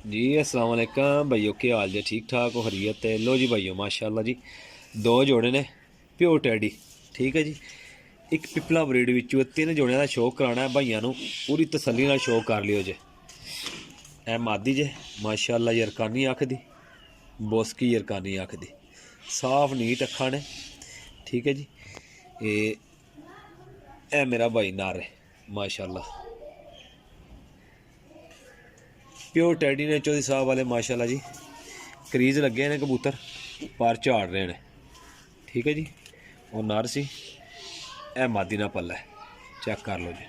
जी अस्सलाम वालेकुम भाइयों, क्या हाल जे? ठीक ठाक हो? खैरियत है? लो जी भाइयों, माशाल्लाह जी दो जोड़े ने प्योर टैडी। ठीक है जी। एक पिपला ब्रीड विचों तीन जोड़ियां का शौक कराना है भाइयों नूं, पूरी तसल्ली नाल शौक कर लियो जे। ए मादी जे माशाल्लाह, यरकानी अख दी, बोस्की यरकानी अख दी, साफ नीट अखा ने। ठीक है जी। ए मेरा भाई नार है माशाल्लाह, प्योर टैडी ने 24 साल वाले माशाल्लाह जी। क्रीज लगे ने कबूतर, पर झाड़ रहे हैं। ठीक है जी। और नर सी ए मादी ना पल्ला है, चेक कर लो जी।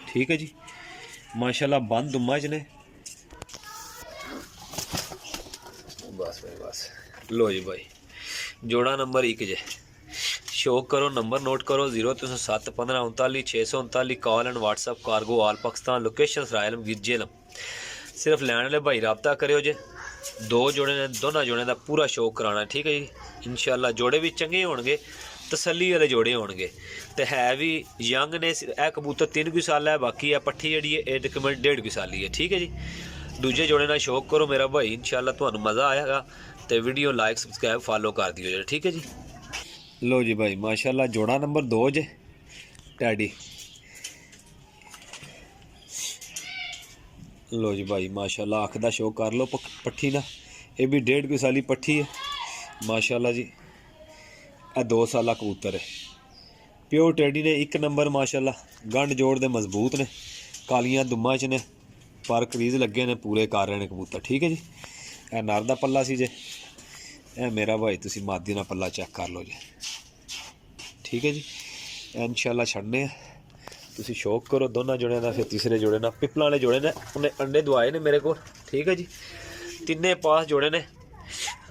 ठीक है जी। माशाल्लाह बंद दुम्मा च ने। बस भाई बस। लो जी भाई, जोड़ा नंबर 1 जे। शौक करो, नंबर नोट करो 0307 15 39 639। Call and WhatsApp cargo all Pakistan, location सरायलम गिजेलम। सिर्फ लैन वाले भाई रबता करो जे। दो जोड़े ने, दोनों जोड़े का पूरा शौक कराना। ठीक है जी। इंशाल्लाह जोड़े भी चंगे होणगे, तसल्ली वाले जोड़े होणगे, तो है भी यंग ने। यह कबूतर 3 साल है, बाकी है पट्ठी जी है 1.5 साली है। ठीक है जी। दूजे जोड़े ना शौक करो मेरा भाई, इंशाल्लाह तुहानू मज़ा आएगा। तो वीडियो लाइक सबसक्राइब फॉलो कर दियो जी। ठीक है जी। लो जी भाई माशाल्लाह जोड़ा नंबर 2 जे टैडी। लो जी भाई माशाल्लाह अख दा शौक कर लो पट्ठी ना। ये भी 1.5 साली पट्ठी है माशाल्लाह जी। यह 2 साला कबूतर है, प्योर टैडी ने 1 नंबर माशाल्लाह। गंढ जोड़ दे मजबूत ने, कालियां दुम्मा च ने, पर क्रीज लगे ने, पूरे कर रहे हैं कबूतर। ठीक है जी। यह नर दा पल्ला सी जे। ए मेरा भाई तुसी मादी ना पल्ला चेक कर लो जी। ठीक है जी। इंशाल्लाह छड़ने तुसी शौक करो दोनों जोड़े का। फिर तीसरे जोड़े ना पिपला वाले जोड़े ने, उन्हें अंडे दवाए ने मेरे को। ठीक है जी। तिन्ने पास जोड़े ने।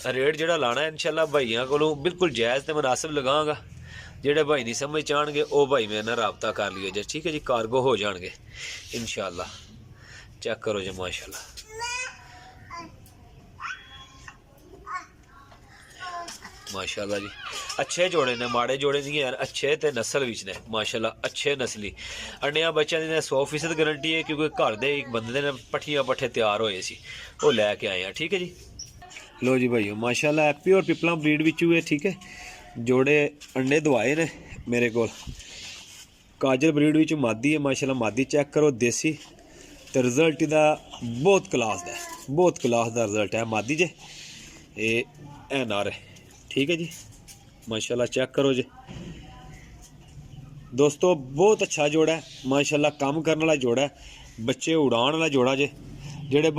रेट जोड़ा लाना है इंशाल्लाह भाइयों को बिल्कुल जायज़ तो मुनासिब लगाँगा। जेडे भाई नहीं समझ चाहणगे वो भाई मेरे नाल राबता कर लियो जी। ठीक है जी। कार्गो हो जाएंगे इंशाल्लाह। चेक करो जी माशाल्लाह, माशाल्लाह जी। अच्छे जोड़े ने, माड़े जोड़े नहीं है, अच्छे तो नस्ल विच ने माशाल्लाह, अच्छे नस्ली अंडिया बच्चों की 100% गारंटी है, क्योंकि घर दे एक बंदे ने पट्ठियां पट्ठे तैयार होए सी, वो लैके आए हैं। ठीक है जी। लो जी भाई माशाल्लाह प्योर पिपला ब्रीड विचू है। ठीक है। जोड़े अंडे दवाए ने मेरे को। काजल ब्रीड विच मादी है माशाल्लाह, मादी चेक करो देसी। तो रिजल्ट इहदा बहुत क्लास दा है, बहुत क्लास दा रिजल्ट है मादी जे। ए नर है। ठीक है जी। माशाल्लाह चेक करो जी दोस्तों, बहुत अच्छा जोड़ा है माशाल्लाह, काम करने वाला जोड़ा है, बच्चे उड़ाने वाला जोड़ा जे। जेड़े